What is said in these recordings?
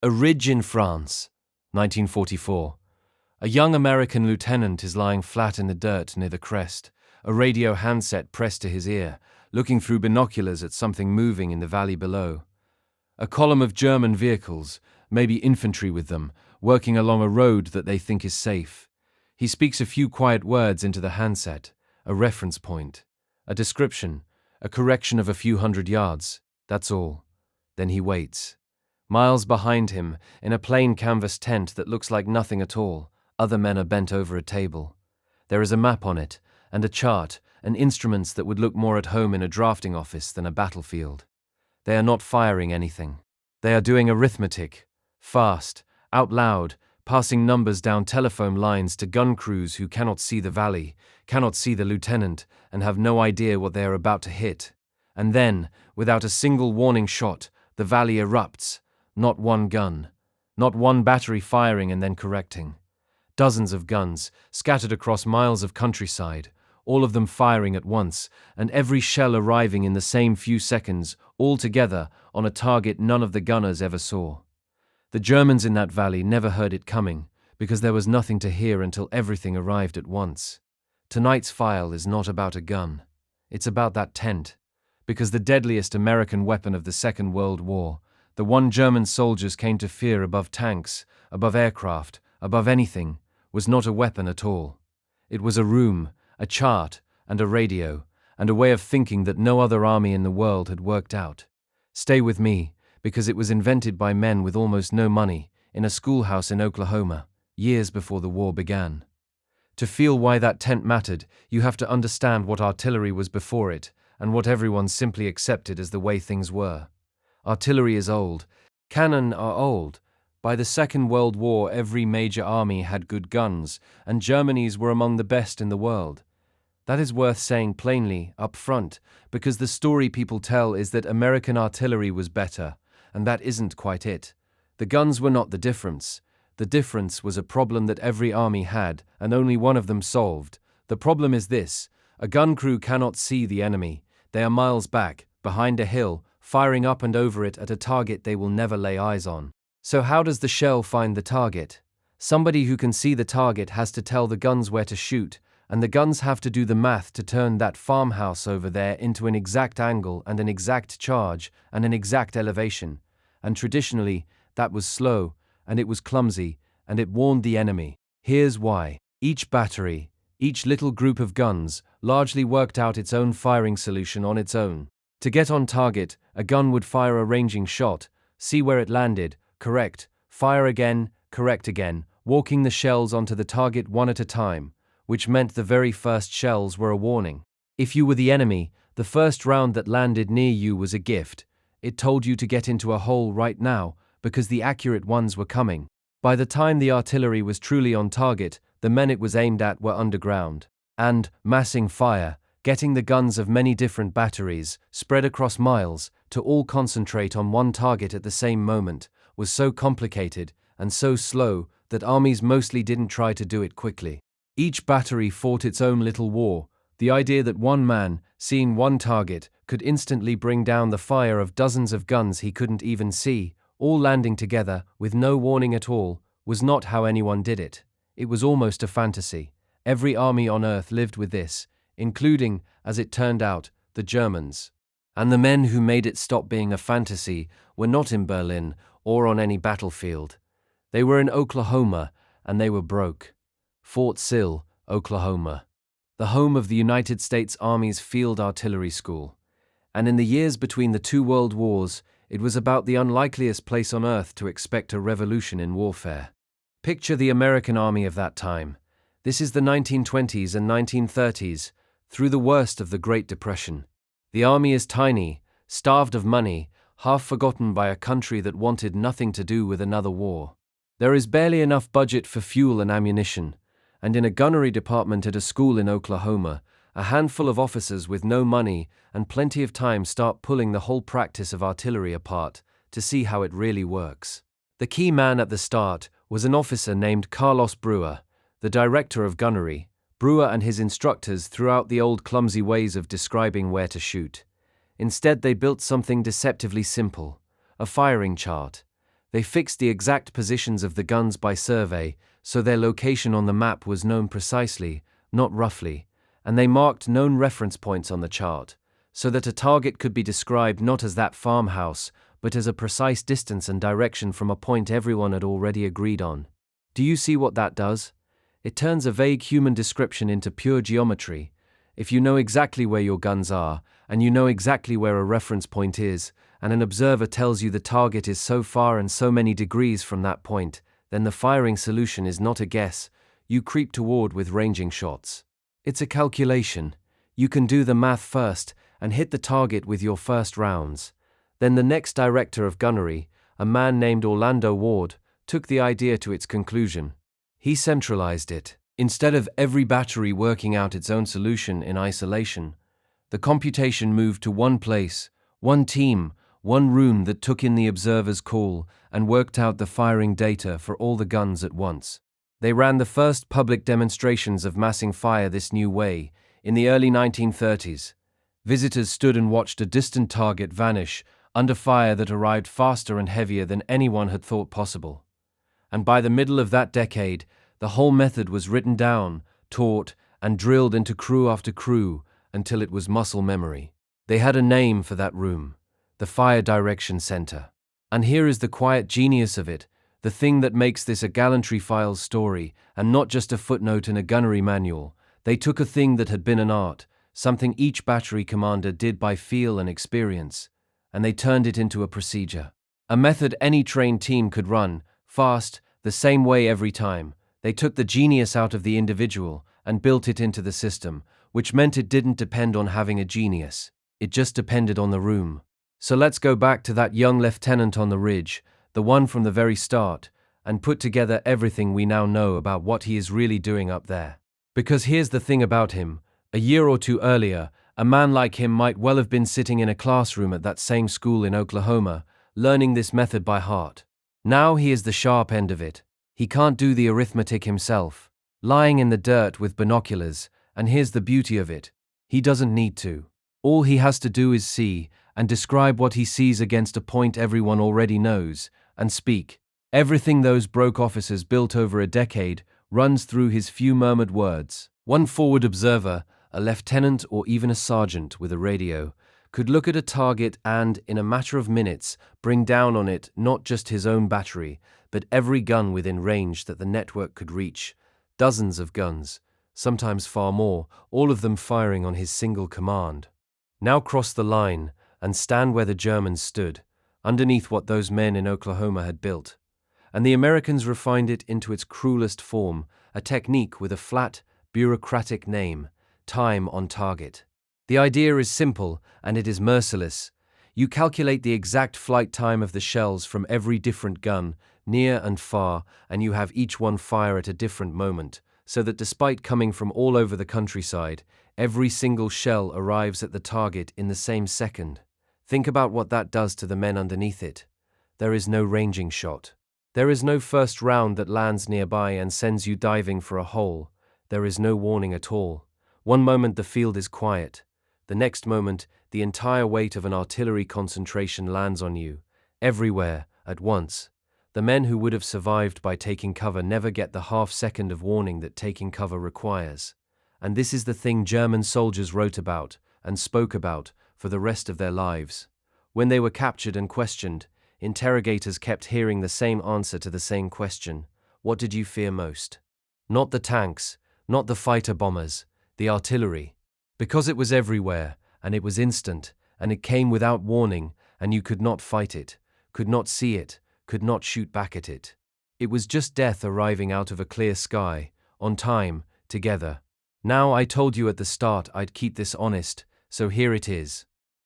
A ridge in France, 1944. A young American lieutenant is lying flat in the dirt near the crest, a radio handset pressed to his ear, looking through binoculars at something moving in the valley below. A column of German vehicles, maybe infantry with them, working along a road that they think is safe. He speaks a few quiet words into the handset, a reference point, a description, a correction of a few hundred yards. That's all. Then he waits. Miles behind him, in a plain canvas tent that looks like nothing at all, other men are bent over a table. There is a map on it, and a chart, and instruments that would look more at home in a drafting office than a battlefield. They are not firing anything. They are doing arithmetic, fast, out loud, passing numbers down telephone lines to gun crews who cannot see the valley, cannot see the lieutenant, and have no idea what they are about to hit. And then, without a single warning shot, the valley erupts. Not one gun. Not one battery firing and then correcting. Dozens of guns, scattered across miles of countryside, all of them firing at once, and every shell arriving in the same few seconds, all together, on a target none of the gunners ever saw. The Germans in that valley never heard it coming, because there was nothing to hear until everything arrived at once. Tonight's file is not about a gun. It's about that tent, because the deadliest American weapon of the Second World War, the one German soldiers came to fear above tanks, above aircraft, above anything, was not a weapon at all. It was a room, a chart, and a radio, and a way of thinking that no other army in the world had worked out. Stay with me, because it was invented by men with almost no money, in a schoolhouse in Oklahoma, years before the war began. To feel why that tent mattered, you have to understand what artillery was before it, and what everyone simply accepted as the way things were. Artillery is old. Cannon are old. By the Second World War, every major army had good guns, and Germany's were among the best in the world. That is worth saying plainly, up front, because the story people tell is that American artillery was better, and that isn't quite it. The guns were not the difference. The difference was a problem that every army had, and only one of them solved. The problem is this: a gun crew cannot see the enemy. They are miles back, behind a hill, firing up and over it at a target they will never lay eyes on. So how does the shell find the target? Somebody who can see the target has to tell the guns where to shoot, and the guns have to do the math to turn that farmhouse over there into an exact angle and an exact charge and an exact elevation. And traditionally, that was slow, and it was clumsy, and it warned the enemy. Here's why. Each battery, each little group of guns, largely worked out its own firing solution on its own. To get on target, a gun would fire a ranging shot, see where it landed, correct, fire again, correct again, walking the shells onto the target one at a time, which meant the very first shells were a warning. If you were the enemy, the first round that landed near you was a gift. It told you to get into a hole right now, because the accurate ones were coming. By the time the artillery was truly on target, the men it was aimed at were underground. And, massing fire, getting the guns of many different batteries, spread across miles, to all concentrate on one target at the same moment, was so complicated and so slow that armies mostly didn't try to do it quickly. Each battery fought its own little war, the idea that one man, seeing one target, could instantly bring down the fire of dozens of guns he couldn't even see, all landing together, with no warning at all, was not how anyone did it. It was almost a fantasy. Every army on Earth lived with this, including, as it turned out, the Germans. And the men who made it stop being a fantasy were not in Berlin or on any battlefield. They were in Oklahoma, and they were broke. Fort Sill, Oklahoma, the home of the United States Army's Field Artillery School. And in the years between the two world wars, it was about the unlikeliest place on Earth to expect a revolution in warfare. Picture the American Army of that time. This is the 1920s and 1930s, through the worst of the Great Depression. The army is tiny, starved of money, half forgotten by a country that wanted nothing to do with another war. There is barely enough budget for fuel and ammunition, and in a gunnery department at a school in Oklahoma, a handful of officers with no money and plenty of time start pulling the whole practice of artillery apart to see how it really works. The key man at the start was an officer named Carlos Brewer, the director of gunnery. Brewer and his instructors threw out the old clumsy ways of describing where to shoot. Instead, they built something deceptively simple, a firing chart. They fixed the exact positions of the guns by survey, so their location on the map was known precisely, not roughly, and they marked known reference points on the chart, so that a target could be described not as that farmhouse, but as a precise distance and direction from a point everyone had already agreed on. Do you see what that does? It turns a vague human description into pure geometry. If you know exactly where your guns are, and you know exactly where a reference point is, and an observer tells you the target is so far and so many degrees from that point, then the firing solution is not a guess. You creep toward with ranging shots. It's a calculation. You can do the math first and hit the target with your first rounds. Then the next director of gunnery, a man named Orlando Ward, took the idea to its conclusion. He centralized it. Instead of every battery working out its own solution in isolation, the computation moved to one place, one team, one room that took in the observer's call and worked out the firing data for all the guns at once. They ran the first public demonstrations of massing fire this new way in the early 1930s. Visitors stood and watched a distant target vanish under fire that arrived faster and heavier than anyone had thought possible. And by the middle of that decade, the whole method was written down, taught, and drilled into crew after crew until it was muscle memory. They had a name for that room, the Fire Direction Center. And here is the quiet genius of it, the thing that makes this a Gallantry Files story and not just a footnote in a gunnery manual. They took a thing that had been an art, something each battery commander did by feel and experience, and they turned it into a procedure. A method any trained team could run, fast, the same way every time. They took the genius out of the individual and built it into the system, which meant it didn't depend on having a genius. It just depended on the room. So let's go back to that young lieutenant on the ridge, the one from the very start, and put together everything we now know about what he is really doing up there. Because here's the thing about him. A year or two earlier, a man like him might well have been sitting in a classroom at that same school in Oklahoma, learning this method by heart. Now he is the sharp end of it. He can't do the arithmetic himself, lying in the dirt with binoculars, and here's the beauty of it. He doesn't need to. All he has to do is see and describe what he sees against a point everyone already knows, and speak. Everything those broke officers built over a decade runs through his few murmured words. One forward observer, a lieutenant or even a sergeant with a radio, could look at a target and, in a matter of minutes, bring down on it not just his own battery, but every gun within range that the network could reach. Dozens of guns, sometimes far more, all of them firing on his single command. Now cross the line and stand where the Germans stood, underneath what those men in Oklahoma had built. And the Americans refined it into its cruelest form, a technique with a flat, bureaucratic name: time on target. The idea is simple, and it is merciless. You calculate the exact flight time of the shells from every different gun, near and far, and you have each one fire at a different moment, so that despite coming from all over the countryside, every single shell arrives at the target in the same second. Think about what that does to the men underneath it. There is no ranging shot. There is no first round that lands nearby and sends you diving for a hole. There is no warning at all. One moment the field is quiet. The next moment, the entire weight of an artillery concentration lands on you, everywhere, at once. The men who would have survived by taking cover never get the half-second of warning that taking cover requires. And this is the thing German soldiers wrote about and spoke about for the rest of their lives. When they were captured and questioned, interrogators kept hearing the same answer to the same question. What did you fear most? Not the tanks, not the fighter bombers, the artillery. Because it was everywhere, and it was instant, and it came without warning, and you could not fight it, could not see it, could not shoot back at it. It was just death arriving out of a clear sky, on time, together. Now, I told you at the start I'd keep this honest, so here it is.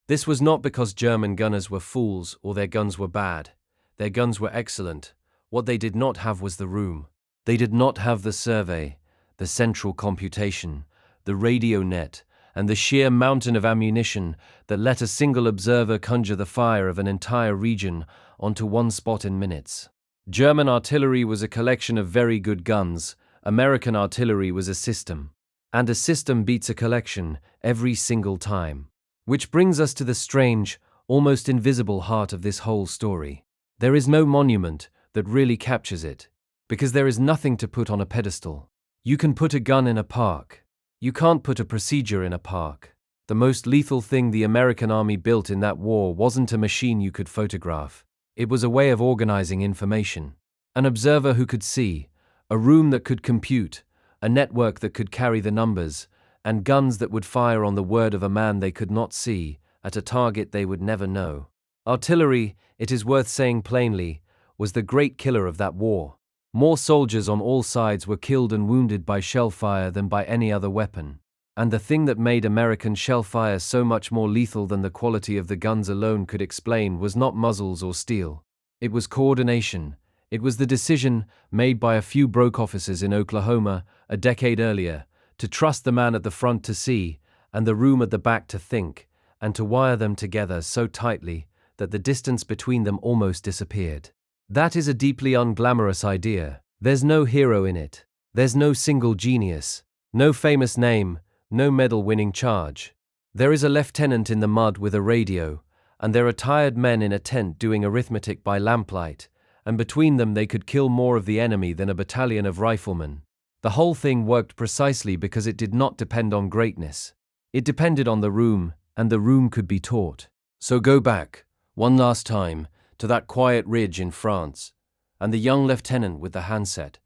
This was not because German gunners were fools or their guns were bad. Their guns were excellent. What they did not have was the room. They did not have the survey, the central computation, the radio net, and the sheer mountain of ammunition that let a single observer conjure the fire of an entire region onto one spot in minutes. German artillery was a collection of very good guns. American artillery was a system. And a system beats a collection every single time. Which brings us to the strange, almost invisible heart of this whole story. There is no monument that really captures it, because there is nothing to put on a pedestal. You can put a gun in a park. You can't put a procedure in a park. The most lethal thing the American army built in that war wasn't a machine you could photograph. It was a way of organizing information. An observer who could see, a room that could compute, a network that could carry the numbers, and guns that would fire on the word of a man they could not see, at a target they would never know. Artillery, it is worth saying plainly, was the great killer of that war. More soldiers on all sides were killed and wounded by shellfire than by any other weapon. And the thing that made American shellfire so much more lethal than the quality of the guns alone could explain was not muzzles or steel. It was coordination. It was the decision, made by a few broke officers in Oklahoma a decade earlier, to trust the man at the front to see, and the room at the back to think, and to wire them together so tightly that the distance between them almost disappeared. That is a deeply unglamorous idea. There's no hero in it. There's no single genius. No famous name. No medal-winning charge. There is a lieutenant in the mud with a radio, and there are tired men in a tent doing arithmetic by lamplight, and between them they could kill more of the enemy than a battalion of riflemen. The whole thing worked precisely because it did not depend on greatness. It depended on the room, and the room could be taught. So go back, one last time, to that quiet ridge in France, and the young lieutenant with the handset,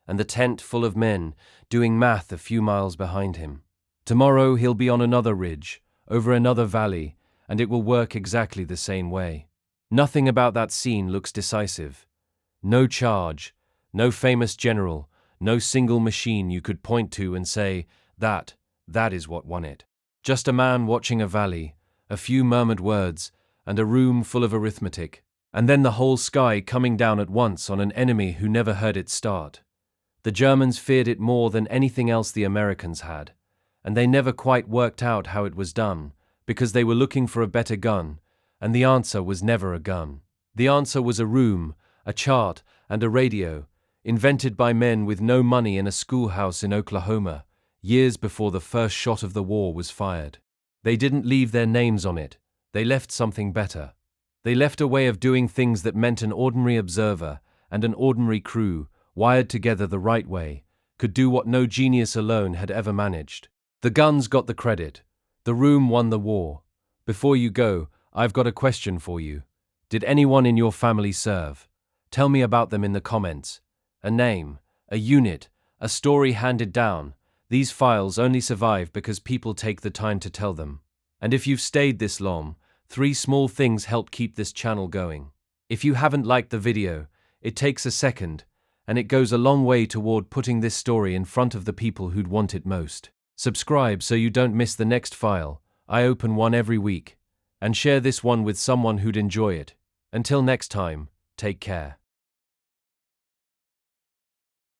and the tent full of men doing math a few miles behind him. Tomorrow he'll be on another ridge, over another valley, and it will work exactly the same way. Nothing about that scene looks decisive. No charge, no famous general, no single machine you could point to and say, that is what won it. Just a man watching a valley, a few murmured words, and a room full of arithmetic, and then the whole sky coming down at once on an enemy who never heard it start. The Germans feared it more than anything else the Americans had, and they never quite worked out how it was done, because they were looking for a better gun, and the answer was never a gun. The answer was a room, a chart, and a radio, invented by men with no money in a schoolhouse in Oklahoma, years before the first shot of the war was fired. They didn't leave their names on it. They left something better. They left a way of doing things that meant an ordinary observer and an ordinary crew, wired together the right way, could do what no genius alone had ever managed. The guns got the credit. The room won the war. Before you go, I've got a question for you. Did anyone in your family serve? Tell me about them in the comments. A name, a unit, a story handed down. These files only survive because people take the time to tell them. And if you've stayed this long, 3 small things help keep this channel going. If you haven't liked the video, it takes a second, and it goes a long way toward putting this story in front of the people who'd want it most. Subscribe so you don't miss the next file. I open one every week. And share this one with someone who'd enjoy it. Until next time, take care.